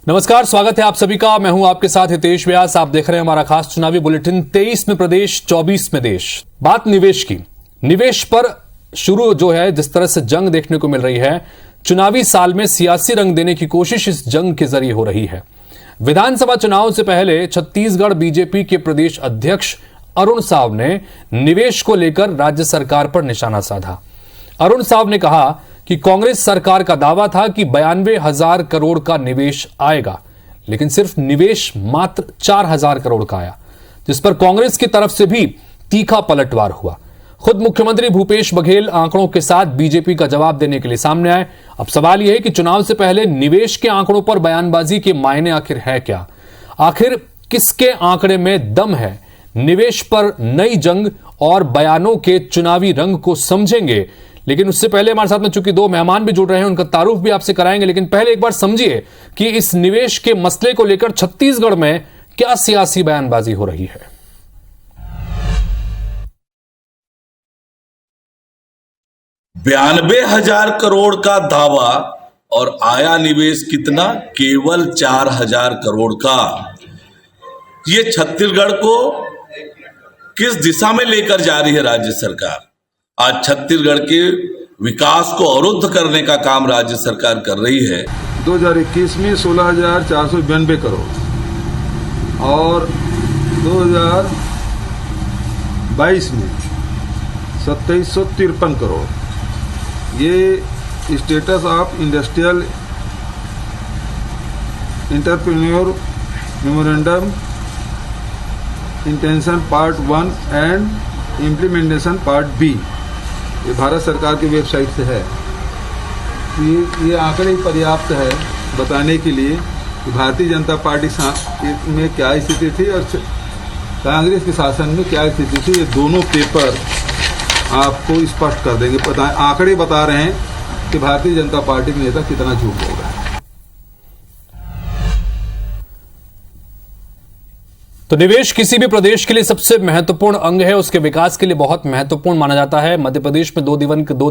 नमस्कार, स्वागत है आप सभी का। मैं हूं आपके साथ हितेश व्यास। आप देख रहे हैं हमारा खास चुनावी बुलेटिन। 23 में प्रदेश, 24 में देश। बात निवेश की। निवेश पर शुरू जो है जिस तरह से जंग देखने को मिल रही है, चुनावी साल में सियासी रंग देने की कोशिश इस जंग के जरिए हो रही है। विधानसभा चुनाव से पहले छत्तीसगढ़ बीजेपी के प्रदेश अध्यक्ष अरुण साव ने निवेश को लेकर राज्य सरकार पर निशाना साधा। अरुण साव ने कहा कि कांग्रेस सरकार का दावा था कि 92,000 करोड़ का निवेश आएगा, लेकिन सिर्फ निवेश मात्र 4,000 करोड़ का आया, जिस पर कांग्रेस की तरफ से भी तीखा पलटवार हुआ। खुद मुख्यमंत्री भूपेश बघेल आंकड़ों के साथ बीजेपी का जवाब देने के लिए सामने आए। अब सवाल यह है कि चुनाव से पहले निवेश के आंकड़ों पर बयानबाजी के मायने आखिर है क्या? आखिर किसके आंकड़े में दम है? निवेश पर नई जंग और बयानों के चुनावी रंग को समझेंगे, लेकिन उससे पहले हमारे साथ में चूंकि दो मेहमान भी जुड़ रहे हैं, उनका तारुफ भी आपसे कराएंगे। लेकिन पहले एक बार समझिए कि इस निवेश के मसले को लेकर छत्तीसगढ़ में क्या सियासी बयानबाजी हो रही है। 92,000 करोड़ का दावा और आया निवेश कितना? केवल 4,000 करोड़ का। ये छत्तीसगढ़ को किस दिशा में लेकर जा रही है राज्य सरकार? आज छत्तीसगढ़ के विकास को अवरुद्ध करने का काम राज्य सरकार कर रही है। 2021 में 16,492 करोड़ और 2022 में 2,753 करोड़। ये status of industrial entrepreneur memorandum intention part 1 and implementation part b, ये भारत सरकार की वेबसाइट से है। ये आंकड़े पर्याप्त है बताने के लिए कि भारतीय जनता पार्टी में क्या स्थिति थी और कांग्रेस के शासन में क्या स्थिति थी। ये दोनों पेपर आपको स्पष्ट कर देंगे। आंकड़े बता रहे हैं कि भारतीय जनता पार्टी के नेता कितना झूठ बोल रहे हैं। तो निवेश किसी भी प्रदेश के लिए सबसे महत्वपूर्ण अंग है, उसके विकास के लिए बहुत महत्वपूर्ण माना जाता है। मध्य प्रदेश में 2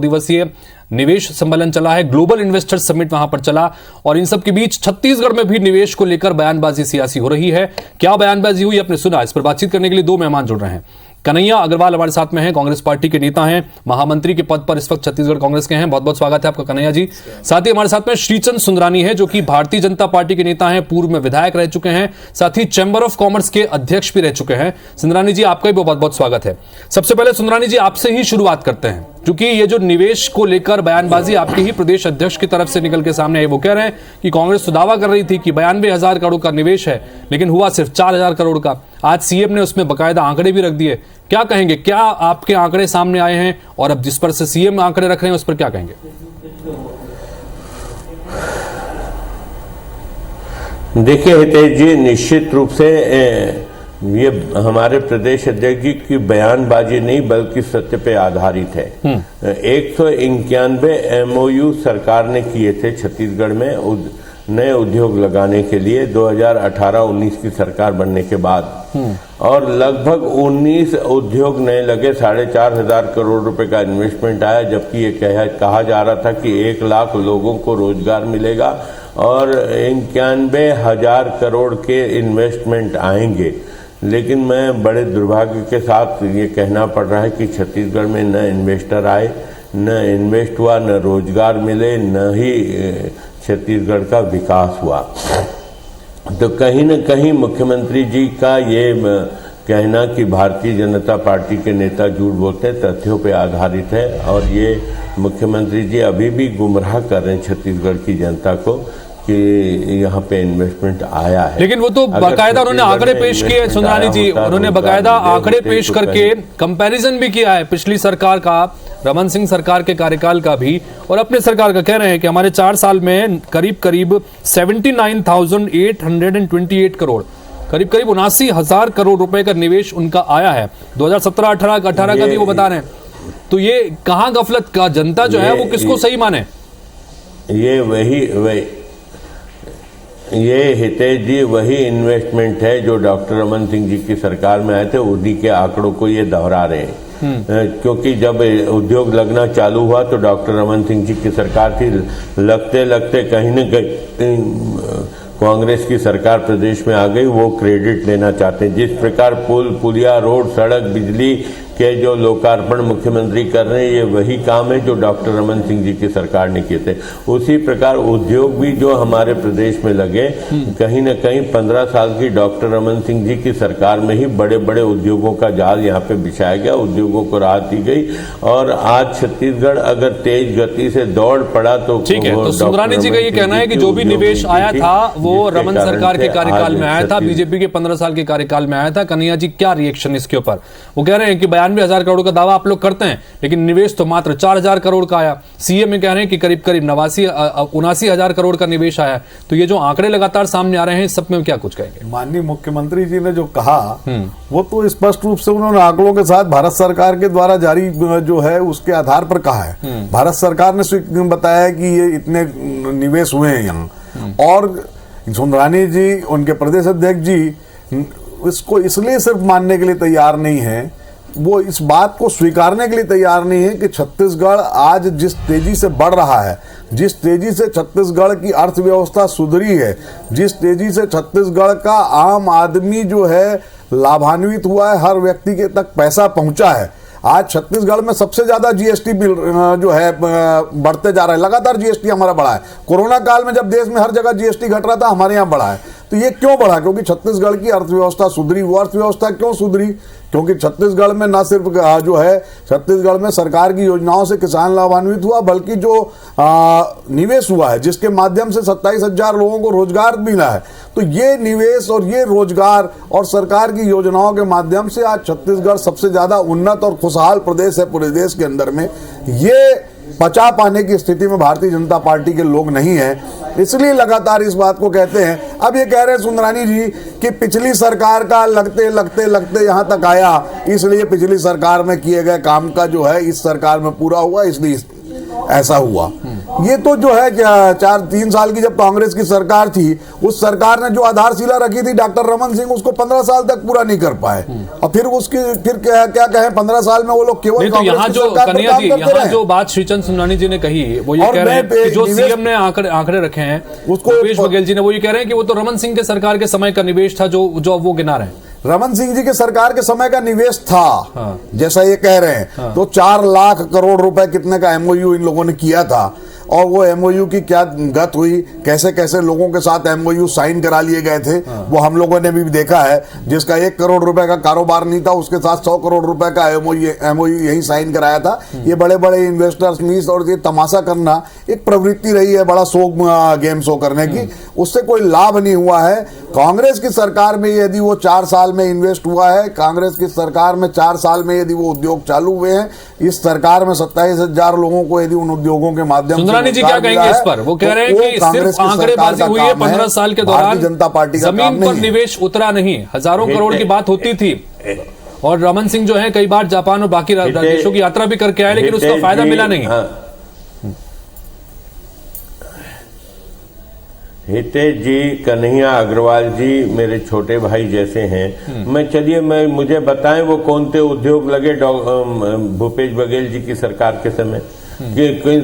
दिवसीय निवेश सम्मेलन चला है, ग्लोबल इन्वेस्टर समिट वहां पर चला, और इन सब के बीच छत्तीसगढ़ में भी निवेश को लेकर बयानबाजी सियासी हो रही है। क्या बयानबाजी हुई आपने सुना। इस पर बातचीत करने के लिए दो मेहमान जुड़ रहे हैं। कन्हैया अग्रवाल हमारे साथ में हैं, कांग्रेस पार्टी के नेता हैं, महामंत्री के पद पर इस वक्त छत्तीसगढ़ कांग्रेस के हैं। बहुत बहुत स्वागत है आपका कन्हैया जी। साथ ही हमारे साथ में श्रीचंद सुंदरानी है, जो कि भारतीय जनता पार्टी के नेता हैं, पूर्व में विधायक रह चुके हैं, साथ ही चैंबर ऑफ कॉमर्स के अध्यक्ष भी रह चुके हैं। सुंदरानी जी, आपका भी बहुत बहुत स्वागत है। सबसे पहले सुंदरानी जी, आपसे ही शुरुआत करते हैं, क्योंकि ये जो निवेश को लेकर बयानबाजी आपके ही प्रदेश अध्यक्ष की तरफ से निकल के सामने है। वो कह रहे हैं कि कांग्रेस तो दावा कर रही थी कि 92,000 करोड़ का निवेश है, लेकिन हुआ सिर्फ 4,000 करोड़ का। आज सीएम ने उसमें बकायदा आंकड़े भी रख दिए। क्या कहेंगे, क्या आपके आंकड़े सामने आए हैं और अब जिस पर से सीएम आंकड़े रख रहे हैं उस पर क्या कहेंगे? देखिए हितेश जी, निश्चित रूप से ये हमारे प्रदेश अध्यक्ष जी की बयानबाजी नहीं बल्कि सत्य पे आधारित है। 191 MOU सरकार ने किए थे छत्तीसगढ़ में नए उद्योग लगाने के लिए 2018-19 की सरकार बनने के बाद, और लगभग 19 उद्योग नए लगे। 4,500 करोड़ रुपए का इन्वेस्टमेंट आया, जबकि ये कहा जा रहा था कि 1 लाख लोगों को रोजगार मिलेगा और 91,000 करोड़ के इन्वेस्टमेंट आएंगे। लेकिन मैं बड़े दुर्भाग्य के साथ ये कहना पड़ रहा है कि छत्तीसगढ़ में न इन्वेस्टर आए, न इन्वेस्ट हुआ, न रोजगार मिले, न ही छत्तीसगढ़ का विकास हुआ। तो कहीं न कहीं मुख्यमंत्री जी का ये कहना कि भारतीय जनता पार्टी के नेता झूठ बोलते हैं, तथ्यों पे आधारित है, और ये मुख्यमंत्री जी अभी भी गुमराह कर रहे हैं छत्तीसगढ़ की जनता को कि यहाँ पे इन्वेस्टमेंट आया है। लेकिन वो तो बाकायदा उन्होंने आंकड़े पेश किए सुंदरानी जी, उन्होंने बाकायदा आंकड़े पेश करके कंपैरिजन भी किया है पिछली सरकार का, रमन सिंह सरकार के कार्यकाल का भी और अपने सरकार का। कह रहे हैं कि हमारे 4 साल में करीब 79,828 करोड़, करीब 79,000 करोड़ रुपए का निवेश उनका आया है। 2017-18 का भी वो बता रहे हैं। तो ये कहां गफलत का, जनता जो है वो किसको सही माने? ये हितेश जी वही इन्वेस्टमेंट है जो डॉक्टर रमन सिंह जी की सरकार में आए थे, उन्हीं के आंकड़ों को ये दोहरा रहे हैं। क्योंकि जब उद्योग लगना चालू हुआ तो डॉक्टर रमन सिंह जी की सरकार थी, लगते लगते कहीं न कहीं कांग्रेस की सरकार प्रदेश में आ गई वो क्रेडिट लेना चाहते हैं। जिस प्रकार पुल, पुलिया, रोड, सड़क, बिजली के जो लोकार्पण मुख्यमंत्री कर रहे हैं, ये वही काम है जो डॉक्टर रमन सिंह जी की सरकार ने किए थे। उसी प्रकार उद्योग भी जो हमारे प्रदेश में लगे, कहीं न कहीं 15 साल की डॉक्टर रमन सिंह जी की सरकार में ही बड़े बड़े उद्योगों का जाल यहाँ पे बिछाया गया, उद्योगों को राहत दी गई। और आज छत्तीसगढ़ अगर तेज गति से दौड़ पड़ा तो ठीक है। तो सुंदरानी जी का ये कहना है कि जो भी निवेश आया था वो रमन सरकार के कार्यकाल में आया था, बीजेपी के 15 साल के कार्यकाल में आया था। कन्हैया जी क्या रिएक्शन इसके ऊपर? वो कह रहे हैं कि 92,000 करोड़ का दावा आप लोग करते हैं, लेकिन निवेश तो मात्र 4,000 करोड़ का आया। सीएम में कह रहे हैं कि करीब करीब 79,000 करोड़ का निवेश आया। तो ये जो आंकड़े लगातार सामने आ रहे हैं, सब में क्या कुछ कहेंगे? माननीय मुख्यमंत्री जी ने जो कहा वो तो स्पष्ट रूप से उन्होंने आंकड़ों के साथ भारत सरकार के द्वारा जारी जो है उसके आधार पर कहा है। भारत सरकार ने बताया है कि ये इतने निवेश हुए हैं यहाँ, और सुंदरानी जी, उनके प्रदेश अध्यक्ष जी इसको इसलिए सिर्फ मानने के लिए तैयार नहीं है, वो इस बात को स्वीकारने के लिए तैयार नहीं है कि छत्तीसगढ़ आज जिस तेजी से बढ़ रहा है, जिस तेजी से छत्तीसगढ़ की अर्थव्यवस्था सुधरी है, जिस तेजी से छत्तीसगढ़ का आम आदमी जो है लाभान्वित हुआ है, हर व्यक्ति के तक पैसा पहुंचा है। आज छत्तीसगढ़ में सबसे ज्यादा जीएसटी बिल जो है बढ़ते जा रहा है, लगातार जीएसटी हमारा बढ़ा है। कोरोना काल में जब देश में हर जगह जीएसटी घट रहा था, हमारे यहाँ बढ़ा है। तो ये क्यों बढ़ा? क्योंकि छत्तीसगढ़ की अर्थव्यवस्था सुधरी। वो अर्थव्यवस्था क्यों सुधरी? क्योंकि छत्तीसगढ़ में न सिर्फ जो है छत्तीसगढ़ में सरकार की योजनाओं से किसान लाभान्वित हुआ, बल्कि जो निवेश हुआ है जिसके माध्यम से 27,000 लोगों को रोजगार मिला है। तो ये निवेश और ये रोजगार और सरकार की योजनाओं के माध्यम से आज छत्तीसगढ़ सबसे ज्यादा उन्नत और खुशहाल प्रदेश है पूरे देश के अंदर में। ये पचा पाने की स्थिति में भारतीय जनता पार्टी के लोग नहीं हैं, इसलिए लगातार इस बात को कहते हैं। अब ये कह रहे हैं सुंदरानी जी कि पिछली सरकार का लगते लगते लगते यहां तक आया, इसलिए पिछली सरकार में किए गए काम का जो है इस सरकार में पूरा हुआ, इसलिए ऐसा हुआ। ये तो जो है 3 साल की जब कांग्रेस की सरकार थी, उस सरकार ने जो आधारशिला रखी थी डॉक्टर रमन सिंह, उसको 15 साल तक पूरा नहीं कर पाए। और फिर क्या कहें, 15 साल में वो लोग केवल तो यहाँ जो कन्हैया जी, यहाँ जो बात श्रीचंद सुंदरानी जी ने कही, वो ये कह रहे हैं कि जो सीएम ने आंकड़े रखे हैं, उसको भूपेश बघेल जी ने, वो ये कह रहे हैं कि वो तो रमन सिंह के सरकार के समय का निवेश था जो वो गिना रहे हैं। रमन सिंह जी के सरकार के समय का निवेश था, जैसा ये कह रहे हैं। तो 4 लाख करोड़ रुपए कितने का एमओयू इन लोगों ने किया था, और वो एमओयू की क्या गत हुई, कैसे कैसे लोगों के साथ एमओयू साइन करा लिए गए थे, वो हम लोगों ने भी देखा है। जिसका 1 करोड़ रुपए का कारोबार नहीं था, उसके साथ 100 करोड़ रुपए का एमओयू यही साइन कराया था। ये बड़े बड़े इन्वेस्टर्स मीट और ये तमाशा करना एक प्रवृत्ति रही है, बड़ा गेम शो करने की, उससे कोई लाभ नहीं हुआ है। कांग्रेस की सरकार में यदि वो 4 साल में इन्वेस्ट हुआ है, कांग्रेस की सरकार में 4 साल में यदि वो उद्योग चालू हुए हैं, इस सरकार में 27,000 लोगों को यदि उन उद्योगों के माध्यम से सुंदरानी जी क्या कहेंगे इस पर? वो कह रहे हैं कि सिर्फ आंकड़ेबाजी हुई है 15 साल के दौरान, जनता पार्टी जमीन पर निवेश उतरा नहीं। हजारों करोड़ की बात होती थी, और रमन सिंह जो है कई बार जापान और बाकी देशों की यात्रा भी करके आए, लेकिन उसका फायदा मिला नहीं। हितेश जी, कन्हैया अग्रवाल जी मेरे छोटे भाई जैसे हैं। मुझे बताएं वो कौन से उद्योग लगे भूपेश बघेल जी की सरकार के समय,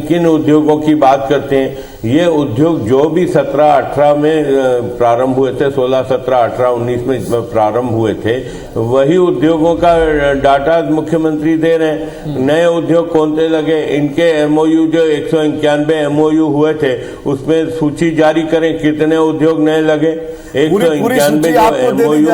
किन उद्योगों की बात करते हैं? ये उद्योग जो भी 17-18 में प्रारंभ हुए थे, 16, 17, 18, 19 में प्रारंभ हुए थे, वही उद्योगों का डाटा मुख्यमंत्री दे रहे हैं। नए उद्योग कौन से लगे? इनके एमओयू जो 191 एमओयू हुए थे, उसमें सूची जारी करें कितने उद्योग नए लगे। 191 जो एमओयू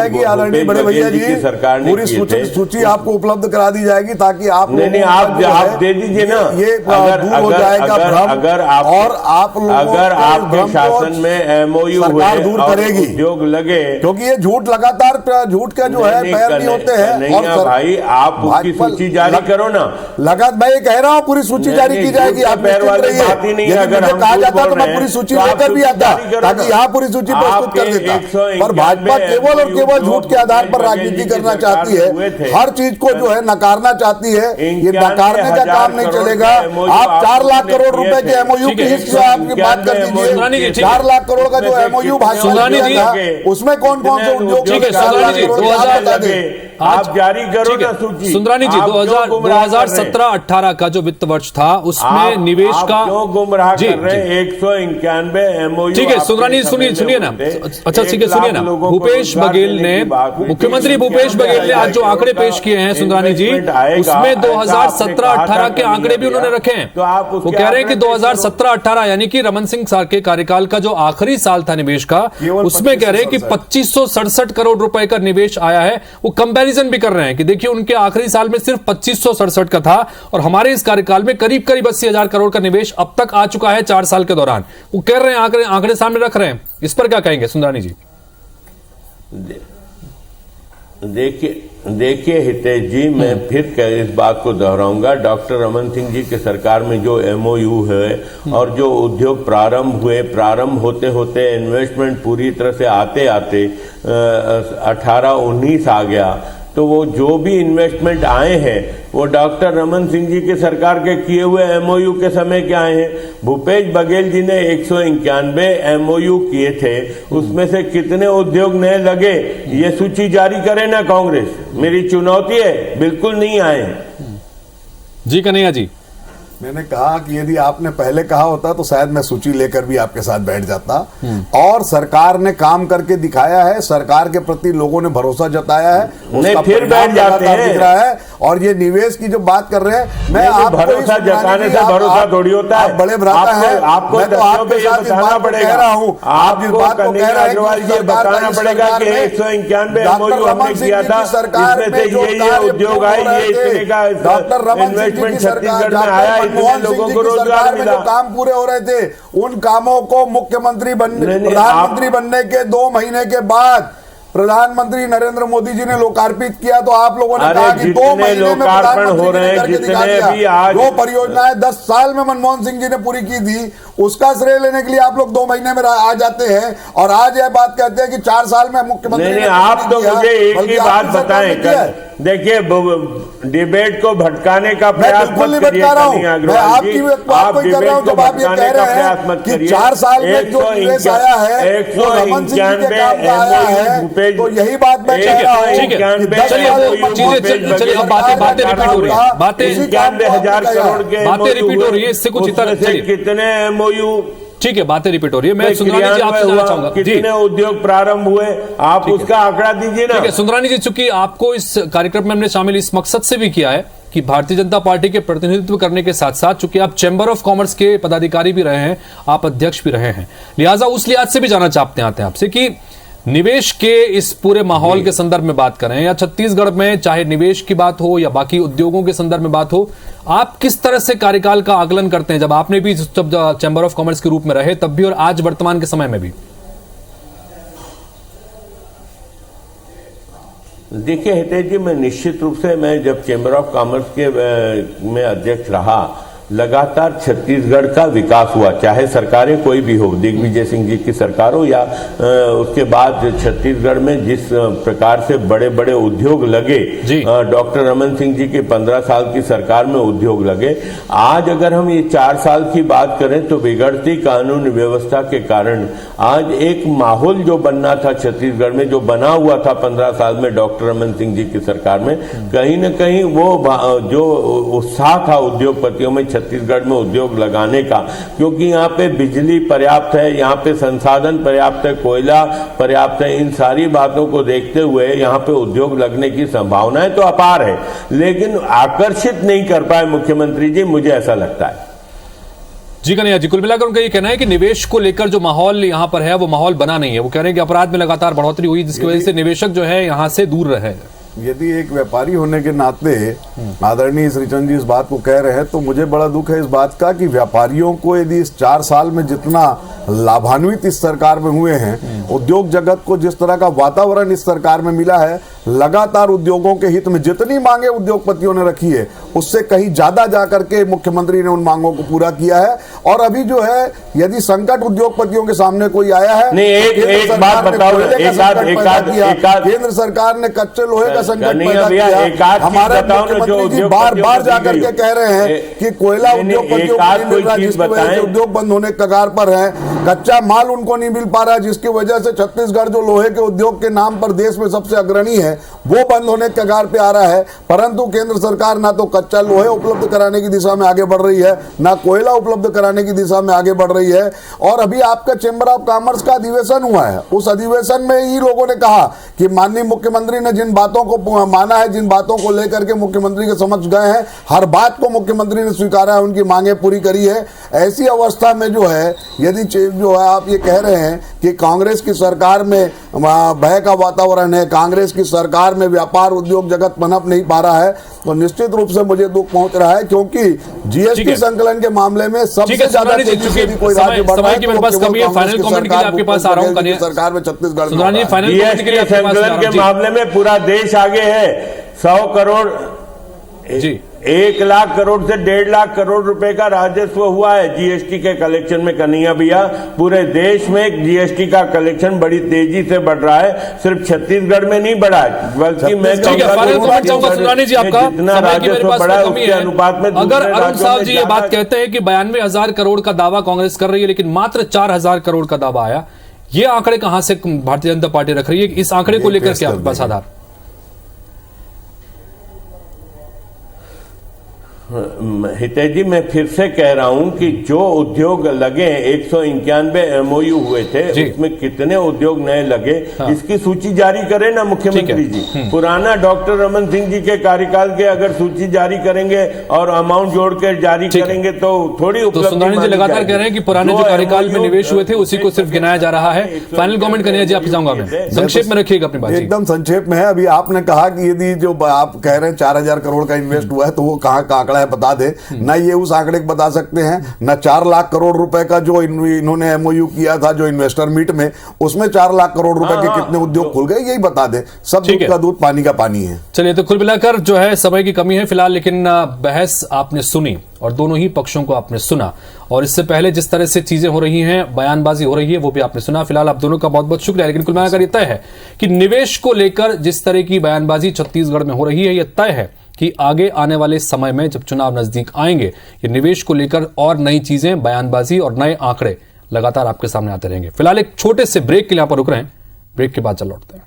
बड़े भैया जी सरकार ने पूरी सूची आपको उपलब्ध करा दी जाएगी, ताकि आप दे दीजिए ना। ये दूर हो जाएगा अगर आपके शासन में एमओयू हुए दूर करेगी, उद्योग लगे, क्योंकि ये झूठ लगातार झूठ के जो है पैर नहीं होते हैं। और भाई आप उसकी सूची जारी करो ना। मैं ये कह रहा हूँ पूरी सूची जारी की जाएगी। आप पैर वाली बात ही नहीं है। अगर कहा जाता तो मैं पूरी सूची लेकर भी आता, ताकि यहाँ पूरी सूची प्रस्तुत कर देता। पर भाजपा केवल और केवल झूठ के आधार पर राजनीति करना चाहती है, हर चीज को जो है नकारना चाहती है। ये नकारने का काम नहीं चलेगा। आप 4 लाख करोड़ रुपए के एमओयू की हिस्सा आप की बात कर सुंदरानी जी, दीजिए। ठीक है। 4 लाख करोड़ का जो MOU भाजपा सुंदरानी ने जी, किया था, उसमें कौन कौन से उद्योग, ठीक है, सुंदरानी जी, 2000 आप जारी करो ना सूची। सुंदरानी जी, 2017-18 का जो वित्त वर्ष था उसमें निवेश का क्यों गुमराह जी, कर रहे हैं? 191 MOU। ठीक है सुंदरानी जी, सुनिए ना, अच्छा ठीक है, सुनिए ना, भूपेश बघेल ने, मुख्यमंत्री भूपेश बघेल ने आज जो आंकड़े पेश किए हैं सुंदरानी जी, उसमें 2017-18 के आंकड़े भी उन्होंने रखे हैं। वो कह रहे हैं कि 2017-18 यानी कि रमन सिंह साहब के कार्यकाल का जो आखिरी साल था निवेश का, उसमें कह रहे हैं कि 2567 करोड़ रुपए का निवेश आया है। वो कंपैरिजन भी कर रहे हैं कि देखिए उनके आखिरी साल में सिर्फ 2567 का था और हमारे इस कार्यकाल में करीब करीब 80,000 करोड़ का निवेश अब तक आ चुका है 4 साल के दौरान। वो कह रहे हैं, आंकड़े सामने रख रहे हैं, इस पर क्या कहेंगे सुंदरानी जी? देखिए हितेश जी, मैं फिर इस बात को दोहराऊंगा। डॉक्टर रमन सिंह जी के सरकार में जो MOU है और जो उद्योग प्रारंभ होते होते इन्वेस्टमेंट पूरी तरह से आते 18-19 आ गया, तो वो जो भी इन्वेस्टमेंट आए हैं वो डॉक्टर रमन सिंह जी के सरकार के किए हुए MOU के समय के आए हैं। भूपेश बघेल जी ने 191 MOU किए थे, उसमें से कितने उद्योग नए लगे ये सूची जारी करे ना कांग्रेस। मेरी चुनौती है, बिल्कुल नहीं आए। जी कन्हैया जी, मैंने कहा कि यदि आपने पहले कहा होता तो शायद मैं सूची लेकर भी आपके साथ बैठ जाता। और सरकार ने काम करके दिखाया है, सरकार के प्रति लोगों ने भरोसा जताया है, उसका फिर बैठ जाते हैं। दिख रहा है। और ये निवेश की जो बात कर रहे हैं, मैं आपको भरोसा जताने से भरोसा थोड़ी होता है। बड़े भ्राता है, आपको मैं तो आपके साथ इस बात को कह रहा हूँ, आप जिस बात को कह रहे हैं कि बताना पड़ेगा कि 191 MOU हमने किया था, इसमें से ये उद्योग आए, ये इतने का इन्वेस्टमेंट छत्तीसगढ़ में आया, इतने लोगों को रोजगार मिला। जो काम पूरे हो रहे थे उन कामों को प्रधानमंत्री बनने के 2 महीने के बाद प्रधानमंत्री नरेंद्र मोदी जी ने लोकार्पित किया, तो आप लोगों ने कहा कि 2 महीने में प्रधानमंत्री हो रहे हैं, जितने जो परियोजनाएं 10 साल में मनमोहन सिंह जी ने पूरी की थी, उसका श्रेय लेने के लिए आप लोग 2 महीने में आ जाते हैं और आज यह बात कहते हैं कि 4 साल में मुख्यमंत्री। आप तो मुझे एक ही बात बताएं। देखिए, डिबेट को भटकाने का प्रयास मत करिए। मैं आपकी बात को कर रहा हूं, जब आप ये कह रहे हैं कि 4 साल में जो निवेश आया है वो रमन सिंह जी के काम का आया है, तो यही बात मैं कह रहा हूं। चलिए अब बातें रिपीट हो रही है, बातें 91,000 करोड़ के बातें रिपीट हो रही है, इससे कुछ कितने MOU, ठीक है, बातें रिपीट हो रही है। मैं सुंदरानी जी आपसे जानना चाहूंगा कितने उद्योग प्रारंभ हुए, आप उसका आंकड़ा दीजिए ना। ठीक है सुंदरानी जी, चूंकि आपको इस कार्यक्रम में हमने शामिल इस मकसद से भी किया है कि भारतीय जनता पार्टी के प्रतिनिधित्व करने के साथ साथ चूंकि आप चैंबर ऑफ कॉमर्स के पदाधिकारी भी रहे हैं, आप अध्यक्ष भी रहे हैं, लिहाजा उस लिहाज से भी जानना चाहते हैं आपसे कि निवेश के इस पूरे माहौल के संदर्भ में बात करें या छत्तीसगढ़ में चाहे निवेश की बात हो या बाकी उद्योगों के संदर्भ में बात हो, आप किस तरह से कार्यकाल का आकलन करते हैं, जब आपने भी जब चैंबर ऑफ कॉमर्स के रूप में रहे तब भी और आज वर्तमान के समय में भी? देखिए हितेश जी, मैं निश्चित रूप से मैं जब चैंबर ऑफ कॉमर्स के में अध्यक्ष रहा, लगातार छत्तीसगढ़ का विकास हुआ, चाहे सरकारें कोई भी हो, दिग्विजय सिंह जी की सरकार हो या उसके बाद छत्तीसगढ़ में जिस प्रकार से बड़े बड़े उद्योग लगे, डॉक्टर रमन सिंह जी के 15 साल की सरकार में उद्योग लगे। आज अगर हम ये 4 साल की बात करें तो बिगड़ती कानून व्यवस्था के कारण आज एक माहौल जो बनना था छत्तीसगढ़ में, जो बना हुआ था 15 साल में डॉक्टर रमन सिंह जी की सरकार में, कहीं न कहीं वो जो उत्साह था उद्योगपतियों में छत्तीसगढ़ में उद्योग लगाने का, क्योंकि यहाँ पे बिजली पर्याप्त है, यहाँ पे संसाधन पर्याप्त है, कोयला पर्याप्त है, इन सारी बातों को देखते हुए यहाँ पे उद्योग लगने की संभावनाएं तो अपार है, लेकिन आकर्षित नहीं कर पाए मुख्यमंत्री जी, मुझे ऐसा लगता है। जी कन्हैया जी, कुल मिलाकर उनका ये कहना है कि निवेश को लेकर जो माहौल यहाँ पर है वो माहौल बना नहीं है। वो कह रहे हैं कि अपराध में लगातार बढ़ोतरी हुई जिसकी वजह से निवेशक जो है यहाँ से दूर रहे। यदि एक व्यापारी होने के नाते आदरणीय श्रीचंद जी इस बात को कह रहे हैं तो मुझे बड़ा दुख है इस बात का कि व्यापारियों को यदि इस 4 साल में जितना लाभान्वित इस सरकार में हुए हैं, उद्योग जगत को जिस तरह का वातावरण इस सरकार में मिला है, लगातार उद्योगों के हित में जितनी मांगे उद्योगपतियों ने रखी है उससे कहीं ज्यादा जाकर के मुख्यमंत्री ने उन मांगों को पूरा किया है। और अभी जो है यदि संकट उद्योगपतियों के सामने कोई आया है, नहीं, एक बात बताओ, केंद्र सरकार ने कच्चे लोहे का संकट पैदा किया। हमारे मुख्यमंत्री जी बार बार जाकर के कह रहे हैं कि कोयला उद्योगपतियों को नहीं मिल रहा, जिसकी वजह से उद्योग बंद होने के कगार पर है। कच्चा माल उनको नहीं मिल पा रहा, जिसकी वजह से छत्तीसगढ़ जो लोहे के उद्योग के नाम पर देश में सबसे अग्रणी है वो बंद होने के कगार पे आ रहा है। परंतु केंद्र सरकार ना तो कच्चा लोहे उपलब्ध कराने की दिशा में आगे बढ़ रही है, ना कोयला उपलब्ध कराने की दिशा में आगे बढ़ रही है। और अभी आपका चेंबर ऑफ कॉमर्स का अधिवेशन हुआ है, उस अधिवेशन में ही लोगों ने कहा कि माननीय मुख्यमंत्री ने जिन बातों को माना है, जिन बातों को लेकर के मुख्यमंत्री के समक्ष गए हैं, हर बात को मुख्यमंत्री ने स्वीकारा है, उनकी मांगे पूरी करी है। ऐसी अवस्था में जो है यदि जो है आप ये कह रहे हैं कि कांग्रेस की सरकार में भय का वातावरण है, कांग्रेस की सरकार में व्यापार उद्योग जगत पनप नहीं पा रहा है, तो निश्चित रूप से मुझे दुख पहुंच रहा है, क्योंकि जीएसटी संकलन के मामले में सबसे ज्यादा तेजी से कोई राज्य बढ़ रहा है। फाइनल कमेंट के लिए आपके पास आ रहा हूं सरकार में छत्तीसगढ़ जीएसटी संकलन के मामले में पूरा देश आगे है। 100 करोड़ जी 1 लाख करोड़ से 1.5 लाख करोड़ रुपए का राजस्व हुआ है जीएसटी के कलेक्शन में। कन्हैया भैया, पूरे देश में जीएसटी का कलेक्शन बड़ी तेजी से बढ़ रहा है, सिर्फ छत्तीसगढ़ में नहीं बढ़ा है, बल्कि मैं जितना राजस्व बढ़ा है उसके अनुपात में। अगर अरुण साहब जी ये बात कहते हैं कि 92,000 करोड़ का दावा कांग्रेस कर रही है, लेकिन मात्र 4,000 करोड़ का दावा आया, ये आंकड़े कहां से भारतीय जनता पार्टी रख रही है? इस आंकड़े को लेकर क्या आपके पास आधार? हितेश जी, मैं फिर से कह रहा हूं कि जो उद्योग लगे 191 एमओयू हुए थे, उसमें कितने उद्योग नए लगे, इसकी सूची जारी करें ना मुख्यमंत्री जी। पुराना डॉक्टर रमन सिंह जी के कार्यकाल के अगर सूची जारी करेंगे और अमाउंट जोड़ कर जारी करेंगे तो थोड़ी उपलब्धि। सुंदरानी जी लगातार कह रहे हैं कि पुराने जो कार्यकाल में निवेश हुए थे उसी को सिर्फ गिनाया जा रहा है। फाइनल कमेंट कन्हैया जी आपसे चाहूंगा मैं, संक्षेप में रखिएगा अपनी बात। एकदम संक्षेप में है। अभी आपने कहा कि यदि जो आप कह रहे हैं 4,000 करोड़ का इन्वेस्ट हुआ है तो वो कहाँ का आंकड़ा है बता दे। ना ये उस आंकड़े को बता सकते हैं, ना 4 लाख करोड़ रुपए का जो इन्होंने एमओयू किया था जो इन्वेस्टर मीट में, उसमें 4 लाख करोड़ रुपए के कितने उद्योग खुल गए, यही बता दे। सब दूध का दूध पानी का पानी है। चलिए, तो कुल मिलाकर जो है समय की कमी है फिलहाल, लेकिन बहस आपने सुनी और दोनों ही पक्षों को आपने सुना, और इससे पहले जिस तरह से चीजें हो रही हैं, बयानबाजी हो रही है, वो भी आपने सुना। फिलहाल आप दोनों का बहुत बहुत शुक्रिया। लेकिन कुल मिलाकर यह तय है कि निवेश को लेकर जिस तरह की बयानबाजी छत्तीसगढ़ में हो रही है, यह तय है कि आगे आने वाले समय में जब चुनाव नजदीक आएंगे, ये निवेश को लेकर और नई चीजें, बयानबाजी और नए आंकड़े लगातार आपके सामने आते रहेंगे। फिलहाल एक छोटे से ब्रेक के लिए यहां पर रुक रहे हैं, ब्रेक के बाद चल लौटते हैं।